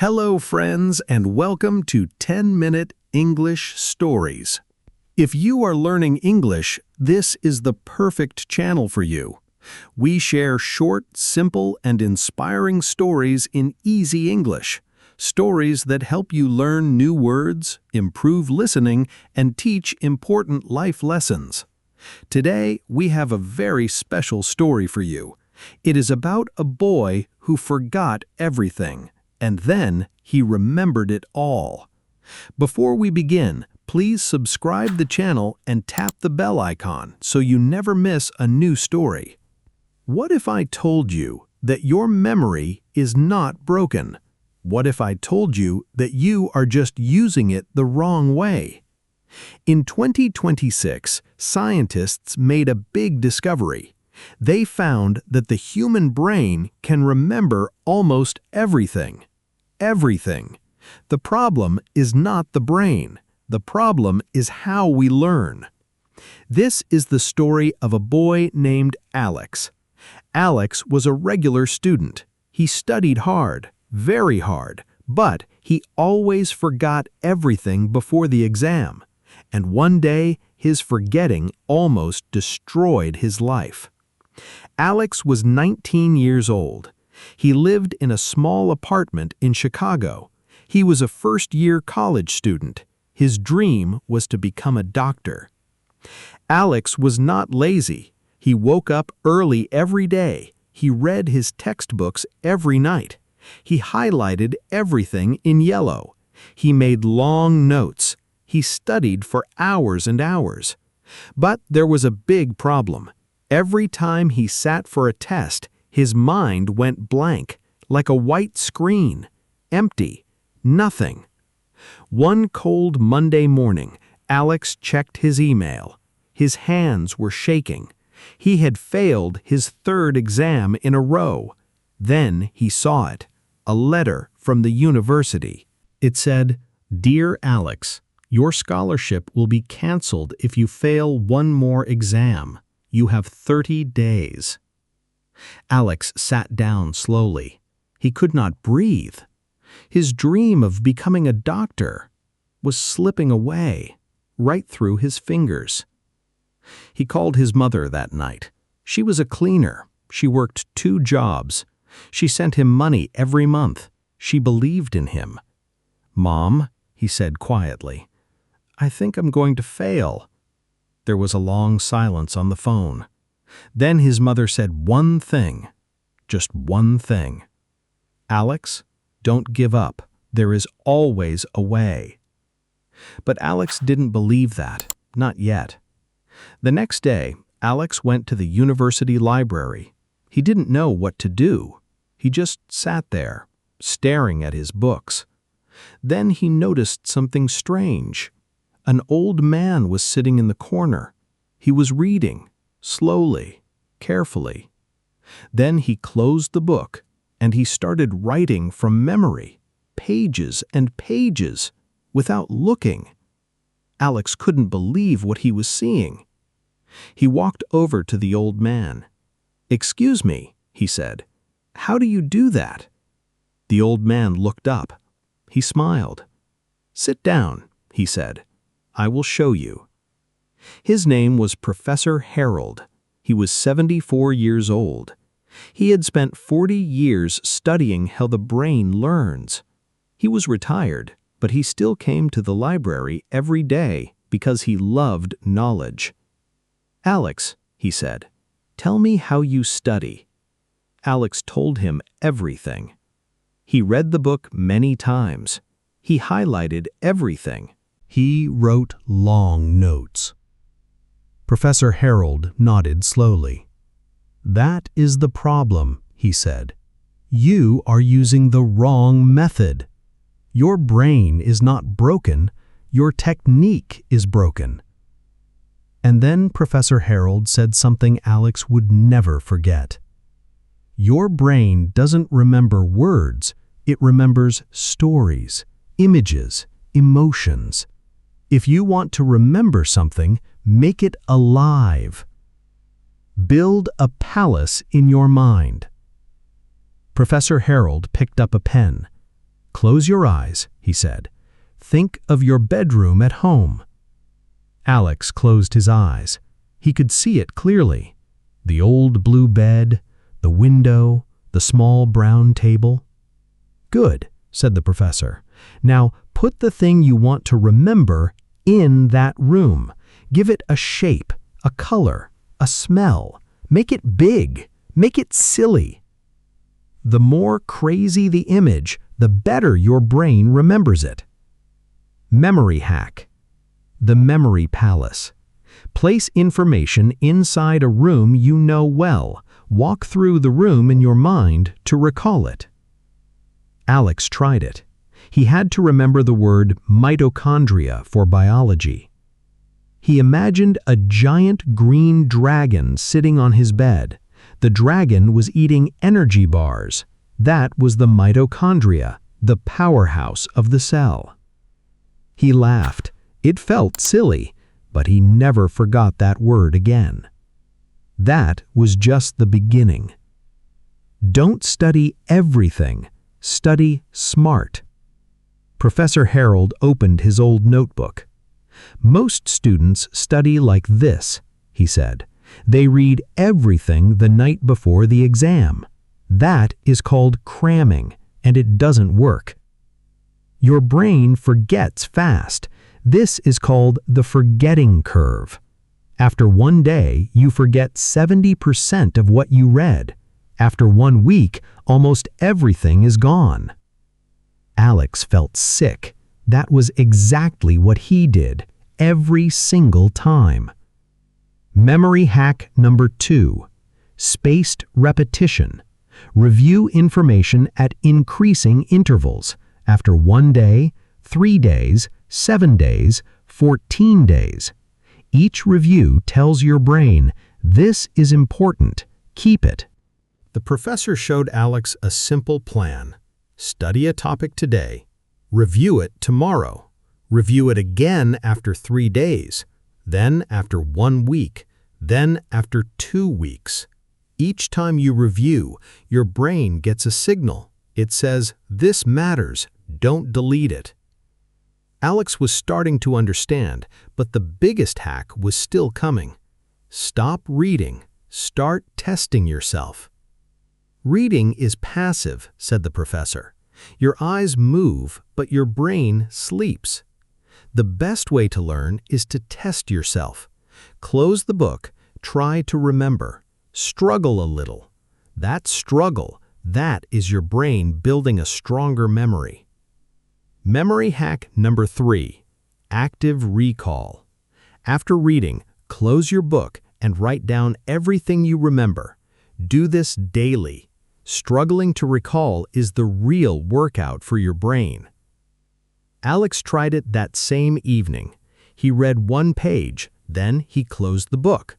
Hello, friends, and welcome to 10-Minute English Stories. If you are learning English, this is the perfect channel for you. We share short, simple, and inspiring stories in easy English. Stories that help you learn new words, improve listening, and teach important life lessons. Today, we have a very special story for you. It is about a boy who forgot everything, and then he remembered it all. Before we begin, please subscribe the channel and tap the bell icon so you never miss a new story. What if I told you that your memory is not broken? What if I told you that you are just using it the wrong way? In 2026, scientists made a big discovery. They found that the human brain can remember almost everything. Everything. The problem is not the brain. The problem is how we learn. This is the story of a boy named Alex. Alex was a regular student. He studied hard, very hard, but he always forgot everything before the exam. And one day, his forgetting almost destroyed his life. Alex was 19 years old. He lived in a small apartment in Chicago. He was a first-year college student. His dream was to become a doctor. Alex was not lazy. He woke up early every day. He read his textbooks every night. He highlighted everything in yellow. He made long notes. He studied for hours and hours. But there was a big problem. Every time he sat for a test, his mind went blank, like a white screen, empty, nothing. One cold Monday morning, Alex checked his email. His hands were shaking. He had failed his third exam in a row. Then he saw it, a letter from the university. It said, "Dear Alex, your scholarship will be canceled if you fail one more exam. You have 30 days." Alex sat down slowly. He could not breathe. His dream of becoming a doctor was slipping away, right through his fingers. He called his mother that night. She was a cleaner. She worked 2 jobs. She sent him money every month. She believed in him. "Mom," he said quietly, "I think I'm going to fail." There was a long silence on the phone. Then his mother said one thing, just one thing. "Alex, don't give up. There is always a way." But Alex didn't believe that, not yet. The next day, Alex went to the university library. He didn't know what to do. He just sat there, staring at his books. Then he noticed something strange. An old man was sitting in the corner. He was reading, slowly, carefully. Then he closed the book, and he started writing from memory, pages and pages, without looking. Alex couldn't believe what he was seeing. He walked over to the old man. "Excuse me," he said, "how do you do that?" The old man looked up. He smiled. "Sit down," he said. "I will show you." His name was Professor Harold. He was 74 years old. He had spent 40 years studying how the brain learns. He was retired, but he still came to the library every day because he loved knowledge. "Alex," he said, "tell me how you study." Alex told him everything. He read the book many times. He highlighted everything. He wrote long notes. Professor Harold nodded slowly. "That is the problem," he said. "You are using the wrong method. Your brain is not broken, your technique is broken." And then Professor Harold said something Alex would never forget. Your brain doesn't remember words, it remembers stories, images, emotions. If you want to remember something, make it alive. Build a palace in your mind. Professor Harold picked up a pen. "Close your eyes," he said. "Think of your bedroom at home." Alex closed his eyes. He could see it clearly. The old blue bed, the window, the small brown table. "Good," said the professor. "Now put the thing you want to remember in that room. Give it a shape, a color, a smell. Make it big. Make it silly." The more crazy the image, the better your brain remembers it. Memory hack. The memory palace. Place information inside a room you know well. Walk through the room in your mind to recall it. Alex tried it. He had to remember the word mitochondria for biology. He imagined a giant green dragon sitting on his bed. The dragon was eating energy bars. That was the mitochondria, the powerhouse of the cell. He laughed. It felt silly, but he never forgot that word again. That was just the beginning. Don't study everything. Study smart. Professor Harold opened his old notebook. "Most students study like this," he said. "They read everything the night before the exam. That is called cramming, and it doesn't work. Your brain forgets fast. This is called the forgetting curve. After one day, you forget 70% of what you read. After 1 week, almost everything is gone." Alex felt sick. That was exactly what he did, every single time. Memory hack number 2. Spaced repetition. Review information at increasing intervals. After 1 day, 3 days, 7 days, 14 days. Each review tells your brain, this is important, keep it. The professor showed Alex a simple plan. Study a topic today. Review it tomorrow. Review it again after 3 days. Then after 1 week. Then after 2 weeks. Each time you review, your brain gets a signal. It says, this matters, don't delete it. Alex was starting to understand, but the biggest hack was still coming. Stop reading. Start testing yourself. Reading is passive, said the professor. Your eyes move, but your brain sleeps. The best way to learn is to test yourself. Close the book, try to remember. Struggle a little. That struggle, that is your brain building a stronger memory. Memory hack number 3. Active recall. After reading, close your book and write down everything you remember. Do this daily. Struggling to recall is the real workout for your brain. Alex tried it that same evening. He read 1 page, then he closed the book.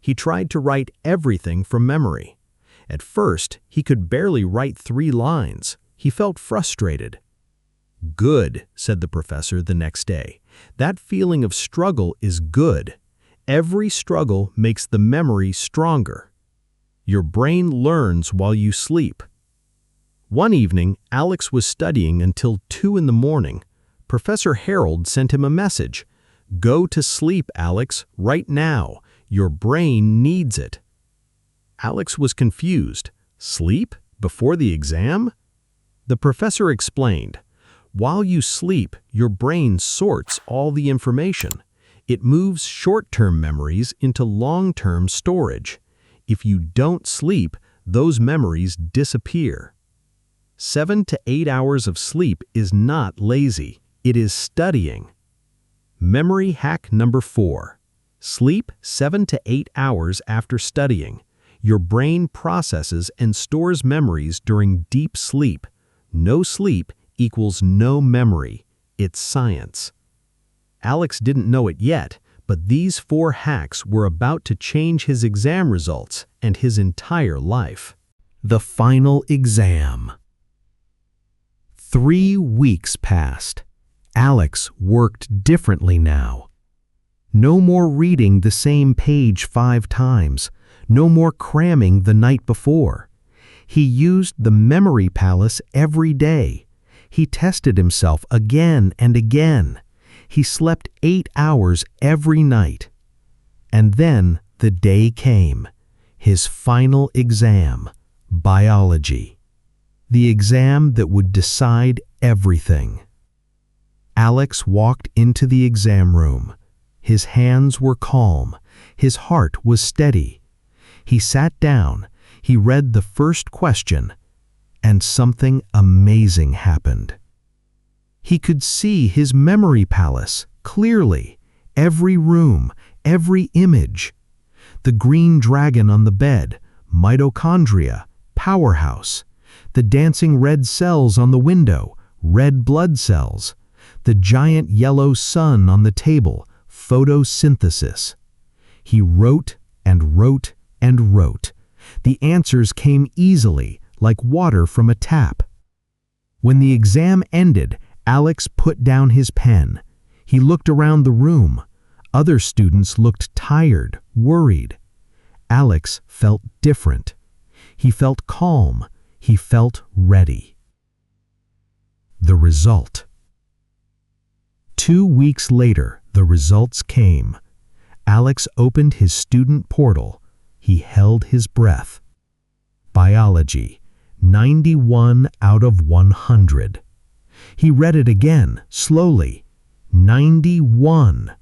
He tried to write everything from memory. At first, he could barely write 3 lines. He felt frustrated. Good, said the professor the next day. That feeling of struggle is good. Every struggle makes the memory stronger. Your brain learns while you sleep. One evening, Alex was studying until 2 in the morning. Professor Harold sent him a message. Go to sleep, Alex, right now. Your brain needs it. Alex was confused. Sleep? Before the exam? The professor explained. While you sleep, your brain sorts all the information. It moves short-term memories into long-term storage. If you don't sleep, those memories disappear. 7 to 8 hours of sleep is not lazy. It is studying. Memory hack number 4. Sleep 7 to 8 hours after studying. Your brain processes and stores memories during deep sleep. No sleep equals no memory. It's science. Alex didn't know it yet, but these 4 hacks were about to change his exam results and his entire life. The final exam. 3 weeks passed. Alex worked differently now. No more reading the same page 5 times. No more cramming the night before. He used the memory palace every day. He tested himself again and again. He slept 8 hours every night. And then the day came, his final exam, biology. The exam that would decide everything. Alex walked into the exam room. His hands were calm. His heart was steady. He sat down. He read the first question, and something amazing happened. He could see his memory palace clearly, every room, every image. The green dragon on the bed, mitochondria, powerhouse. The dancing red cells on the window, red blood cells. The giant yellow sun on the table, photosynthesis. He wrote and wrote and wrote. The answers came easily, like water from a tap. When the exam ended, Alex put down his pen. He looked around the room. Other students looked tired, worried. Alex felt different. He felt calm. He felt ready. The result. 2 weeks later, the results came. Alex opened his student portal. He held his breath. Biology, 91 out of 100. He read it again, slowly. 91.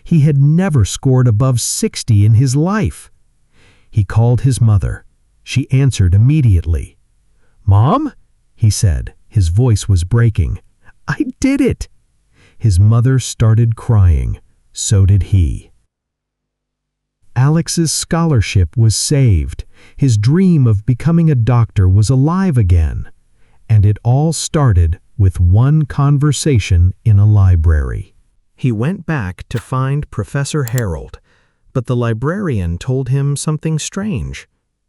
He had never scored above 60 in his life. He called his mother. She answered immediately. "Mom?" he said. His voice was breaking. "I did it!" His mother started crying. So did he. Alex's scholarship was saved. His dream of becoming a doctor was alive again. And it all started with one conversation in a library. He went back to find Professor Harold, but the librarian told him something strange.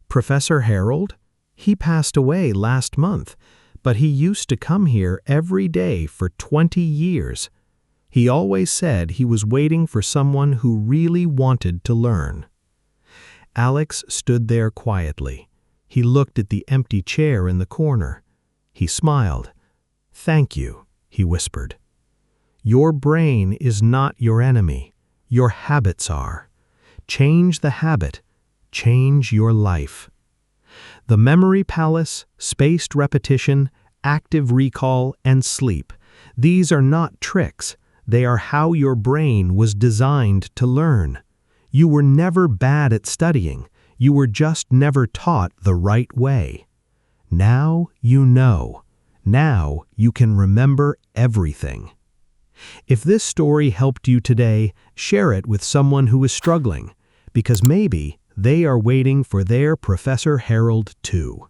Professor Harold? He passed away last month, but he used to come here every day for 20 years. He always said he was waiting for someone who really wanted to learn. Alex stood there quietly. He looked at the empty chair in the corner. He smiled. "Thank you," he whispered. "Your brain is not your enemy. Your habits are. Change the habit. Change your life." The memory palace, spaced repetition, active recall, and sleep. These are not tricks. They are how your brain was designed to learn. You were never bad at studying. You were just never taught the right way. Now you know. Now you can remember everything. If this story helped you today, share it with someone who is struggling, because maybe they are waiting for their Professor Harold too.